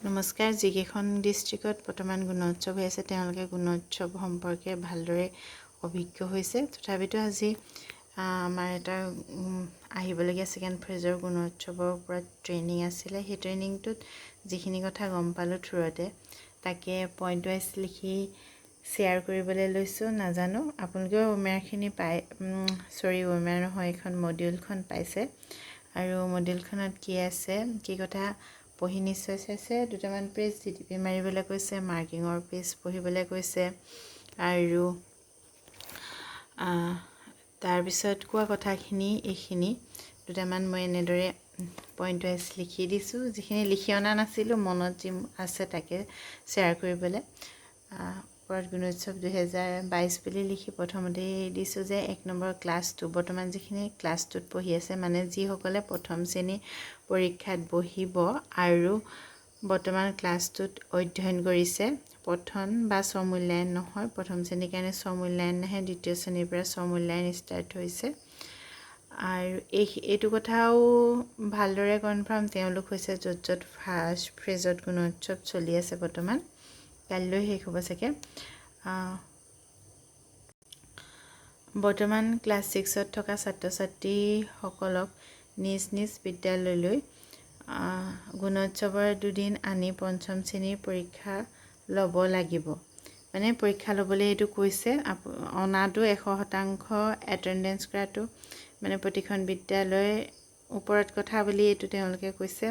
নমস্কাৰ। যিকেইখন ডিষ্ট্ৰিক্টত বৰ্তমান গুণোৎসৱ হৈ আছে তেওঁলোকে গুণোৎসৱ সম্পৰ্কে ভালদৰে অভিজ্ঞ হৈছে। তথাপিতো আজি আমাৰ এটা আহিবলগীয়া ছেকেণ্ড ফেজৰ গুণোৎসৱৰ ওপৰত ট্ৰেইনিং আছিলে। সেই ট্ৰেইনিংটোত যিখিনি কথা গম পালোঁ থ্ৰুতে তাকে পইণ্ট ৱাইজ লিখি শ্বেয়াৰ কৰিবলৈ লৈছোঁ। নাজানো আপোনালোকেও ৱেবিনাৰখিনি ৱেবিনাৰ নহয়, এইখন মডিউলখন পাইছে আৰু মডিউলখনত কি আছে কি কথা পঢ়ি নিশ্চয় চাইছে। দুটামান পেজ ডিটিপি মাৰিবলৈ কৈছে, মাৰ্কিঙৰ পেজ পঢ়িবলৈ কৈছে আৰু তাৰপিছত কোৱা কথাখিনি এইখিনি দুটামান মই এনেদৰে পইণ্ট ৱাইজ লিখি দিছোঁ। যিখিনি লিখি অনা নাছিলোঁ মনত যি আছে তাকে শ্বেয়াৰ কৰিবলৈ। ওপৰত গুণোৎসৱ 2022 বুলি লিখি প্ৰথমতেই দিছোঁ যে 1 নম্বৰ ক্লাছ 2 বৰ্তমান যিখিনি ক্লাছ 2ত পঢ়ি আছে, মানে যিসকলে প্ৰথম শ্ৰেণীৰ পৰীক্ষাত বহিব আৰু বৰ্তমান ক্লাছ 2ত অধ্যয়ন কৰিছে। প্ৰথম বা স্বমূল্যায়ন নহয়, প্ৰথম শ্ৰেণীৰ কাৰণে স্বমূল্যায়ন নাহে, দ্বিতীয় শ্ৰেণীৰ পৰা স্বমূল্যায়ন ষ্টাৰ্ট হৈছে। আৰু এইটো কথাও ভালদৰে কনফাৰ্ম তেওঁলোক হৈছে য'ত য'ত ফাৰ্ষ্ট ফেজত গুণোৎসৱ চলি আছে বৰ্তমান, কাইলৈ শেষ হ'ব চাগে। বৰ্তমান ক্লাছ 6ত থকা ছাত্ৰ ছাত্ৰীসকলক নিজ নিজ বিদ্যালয়লৈ গুণোৎসৱৰ দুদিন আনি পঞ্চম শ্ৰেণীৰ পৰীক্ষা ল'ব লাগিব। মানে পৰীক্ষা ল'বলৈ এইটো কৈছে, অনাটো 100% এটেণ্ডেঞ্চ কৰাটো মানে প্ৰতিখন বিদ্যালয় ওপৰত কথা বুলি এইটো তেওঁলোকে কৈছে।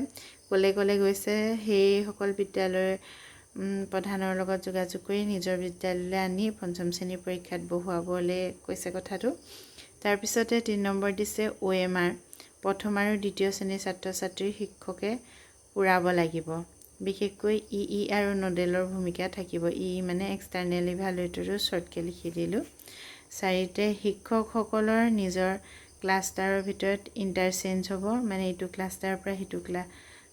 ক'লে গৈছে সেইসকল বিদ্যালয়ৰ প্ৰধানৰ লগত যোগাযোগ কৰি নিজৰ বিদ্যালয়লৈ আনি পঞ্চম শ্ৰেণীৰ পৰীক্ষাত বহুৱাবলৈ কৈছে কথাটো। তাৰপিছতে 3 নম্বৰ দিছে OMR, প্ৰথম আৰু দ্বিতীয় শ্ৰেণীৰ ছাত্ৰ ছাত্ৰীৰ শিক্ষকে পূৰাব লাগিব। বিশেষকৈ EE আৰু নডেলৰ ভূমিকা থাকিব। EE মানে এক্সটাৰ্নেল ইভালুৱেটৰো শ্বৰ্টকৈ লিখি দিলোঁ। 4তে শিক্ষকসকলৰ নিজৰ ক্লাষ্টাৰৰ ভিতৰত ইণ্টাৰচেঞ্জ হ'ব, মানে ইটো ক্লাষ্টাৰৰ পৰা সিটো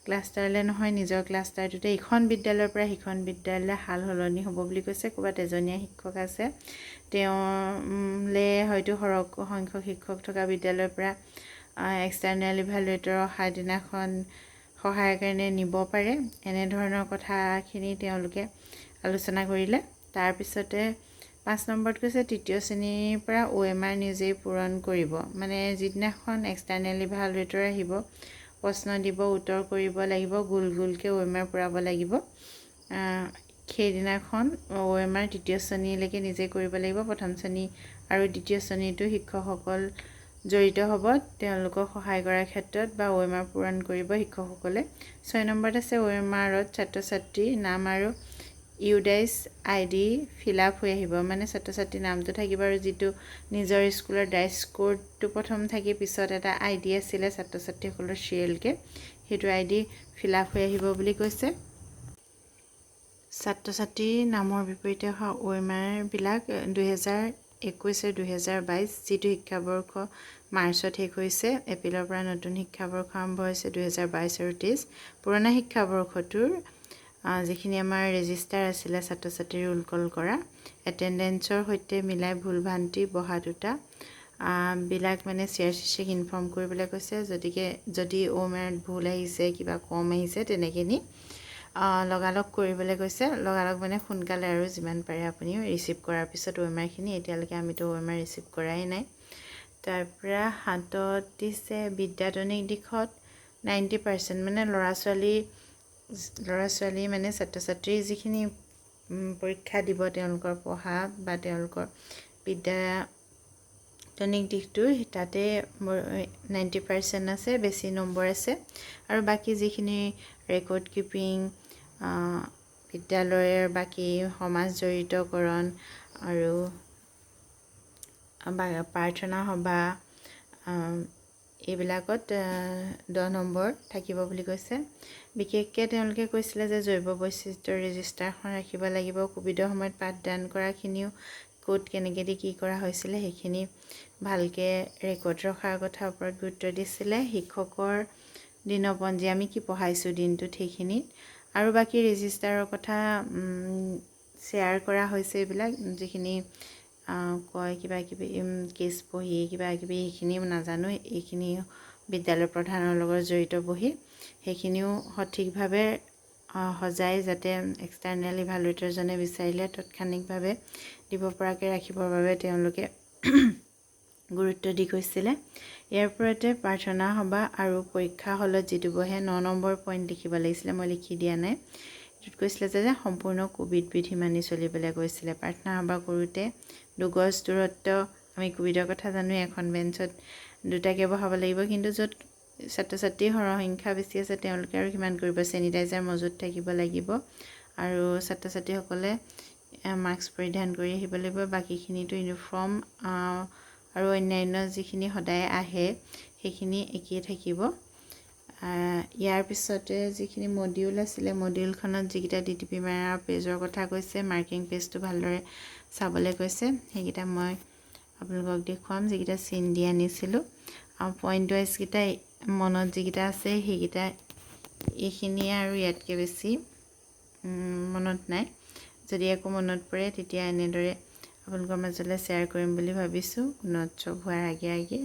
ক্লাষ্টাৰলৈ নহয়, নিজৰ ক্লাষ্টাৰটোতে ইখন বিদ্যালয়ৰ পৰা সিখন বিদ্যালয়লৈ সাল সলনি হ'ব বুলি কৈছে। ক'ৰবাত এজনীয়া শিক্ষক আছে, তেওঁলে হয়তো সৰহ সংখ্যক শিক্ষক থকা বিদ্যালয়ৰ পৰা এক্সটাৰ্নেল ইভালুৱেটৰ অহাৰ দিনাখন সহায়ৰ কাৰণে নিব পাৰে। এনেধৰণৰ কথাখিনি তেওঁলোকে আলোচনা কৰিলে। তাৰপিছতে 5 নম্বৰত কৈছে তৃতীয় শ্ৰেণীৰ পৰা OMR নিজেই পূৰণ কৰিব, মানে যিদিনাখন এক্সটাৰ্নেল ইভালুৱেটৰ আহিব প্ৰশ্ন দিব, উত্তৰ কৰিব লাগিব, গোলকৈ OMR পূৰাব লাগিব। সেইদিনাখন OMR তৃতীয় শ্ৰেণীলৈকে নিজে কৰিব লাগিব। প্ৰথম শ্ৰেণী আৰু দ্বিতীয় শ্ৰেণীতো শিক্ষকসকল জড়িত হ'ব, তেওঁলোকক সহায় কৰাৰ ক্ষেত্ৰত বা OMR পূৰণ কৰিব শিক্ষকসকলে। 6 নম্বৰত আছে OMRত ছাত্ৰ ছাত্ৰীৰ নাম আৰু ইউডাইচ ID ফিল আপ হৈ আহিব, মানে ছাত্ৰ ছাত্ৰীৰ নামটো থাকিব আৰু যিটো নিজৰ স্কুলৰ ডাইচ কোডটো প্ৰথম থাকি পিছত এটা ID আছিলে ছাত্ৰ ছাত্ৰীসকলৰ চিৰিয়েলকৈ, সেইটো ID ফিল আপ হৈ আহিব বুলি কৈছে। ছাত্ৰ ছাত্ৰীৰ নামৰ বিপৰীতে অহা OMRবিলাক 2021-2022 যিটো শিক্ষাবৰ্ষ মাৰ্চত শেষ হৈছে, এপ্ৰিলৰ পৰা নতুন শিক্ষাবৰ্ষ আৰম্ভ হৈছে 2022 আৰু 2023। পুৰণা শিক্ষাবৰ্ষটোৰ যিখিনি আমাৰ ৰেজিষ্টাৰ আছিলে ছাত্ৰ ছাত্ৰী ৰোল কল কৰা, এটেণ্ডেঞ্চৰ সৈতে মিলাই ভুল ভ্ৰান্তি বহা দুটা বিলাক মানে CRCCক ইনফৰ্ম কৰিবলৈ কৈছে। যদি OMRত ভুল আহিছে, কিবা কম আহিছে, তেনেকৈ নি লগালগ কৰিবলৈ কৈছে। লগালগ মানে সোনকালে আৰু যিমান পাৰে আপুনি ৰিচিভ কৰাৰ পিছত OMRখিনি। এতিয়ালৈকে আমিতো OMR ৰিচিভ কৰাই নাই। তাৰপৰা 7ত দিছে বিদ্যাতনিক দিশত 90%, মানে ল'ৰা ছোৱালী মানে ছাত্ৰ ছাত্ৰী যিখিনি পৰীক্ষা দিব তেওঁলোকৰ পঢ়া বা তেওঁলোকৰ বিদ্যাতনিক দিশটো তাতে 90% আছে, বেছি নম্বৰ আছে। আৰু বাকী যিখিনি ৰেকৰ্ড কিপিং, বিদ্যালয়ৰ বাকী সমাজ জড়িতকৰণ আৰু প্ৰাৰ্থনা সভা এইবিলাকত 10 নম্বৰ থাকিব বুলি কৈছে। বিশেষকৈ তেওঁলোকে কৈছিলে যে জৈৱ বৈচিত্ৰ্য ৰেজিষ্টাৰখন ৰাখিব লাগিব। কোভিডৰ সময়ত পাঠদান কৰাখিনিও ক'ত কেনেকৈ দি কি কৰা হৈছিলে সেইখিনি ভালকৈ ৰেকৰ্ড ৰখাৰ কথাৰ ওপৰত গুৰুত্ব দিছিলে। শিক্ষকৰ দিনপঞ্জী আমি কি পঢ়াইছোঁ দিনটোত সেইখিনিত, আৰু বাকী ৰেজিষ্টাৰৰ কথা শ্বেয়াৰ কৰা হৈছে। এইবিলাক যিখিনি কয় কিবাকিবি কেছ বহি কিবাকিবি সেইখিনি নাজানো, এইখিনি বিদ্যালয় প্ৰধানৰ লগত জড়িত বহি সেইখিনিও সঠিকভাৱে সজাই যাতে এক্সটাৰ্নেল ইভালুৱেটৰজনে বিচাৰিলে তৎক্ষণিকভাৱে দিব পৰাকৈ ৰাখিবৰ বাবে তেওঁলোকে গুৰুত্ব দি কৈছিলে। ইয়াৰ ওপৰতে প্ৰাৰ্থনা সভা আৰু পৰীক্ষা হলত যিটো বহে 9 নম্বৰ পইণ্ট লিখিব লাগিছিলে, মই লিখি দিয়া নাই। এইটোত কৈছিলে যে সম্পূৰ্ণ কোভিড বিধি মানি চলিবলৈ কৈছিলে। প্ৰাৰ্থনা সভা কৰোঁতে 2 গজ দূৰত্ব, আমি কোভিডৰ কথা জানো, এখন বেঞ্চত 2টাকৈ বহাব লাগিব, কিন্তু য'ত ছাত্ৰ ছাত্ৰীৰ সৰহসংখ্যা বেছি আছে তেওঁলোকে আৰু কিমান কৰিব, চেনিটাইজাৰ মজুত থাকিব লাগিব আৰু ছাত্ৰ ছাত্ৰীসকলে মাস্ক পৰিধান কৰি আহিব লাগিব। বাকীখিনিতো ইউনিফৰ্ম আৰু অন্যান্য যিখিনি সদায় আহে সেইখিনি একেই থাকিব। ইয়াৰ পিছতে যিখিনি মডিউল আছিলে, মডিউলখনত যিকেইটা DTP মাৰা পেজৰ কথা কৈছে, মাৰ্কিং পেজটো ভালদৰে চাবলৈ কৈছে, সেইকেইটা মই আপোনালোকক দেখুৱাম, যিকেইটা চিন দি আনিছিলোঁ। আৰু পইণ্ট ৱাইজকেইটা মনত যিকেইটা আছে সেইকেইটা এইখিনিয়ে, আৰু ইয়াতকৈ বেছি মনত নাই। যদি একো মনত পৰে তেতিয়া এনেদৰে আপোনালোকৰ মাজলৈ শ্বেয়াৰ কৰিম বুলি ভাবিছোঁ। ঊৎসৱ হোৱাৰ আগে আগে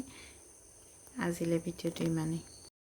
আজিলৈ ভিডিঅ'টো ইমানেই।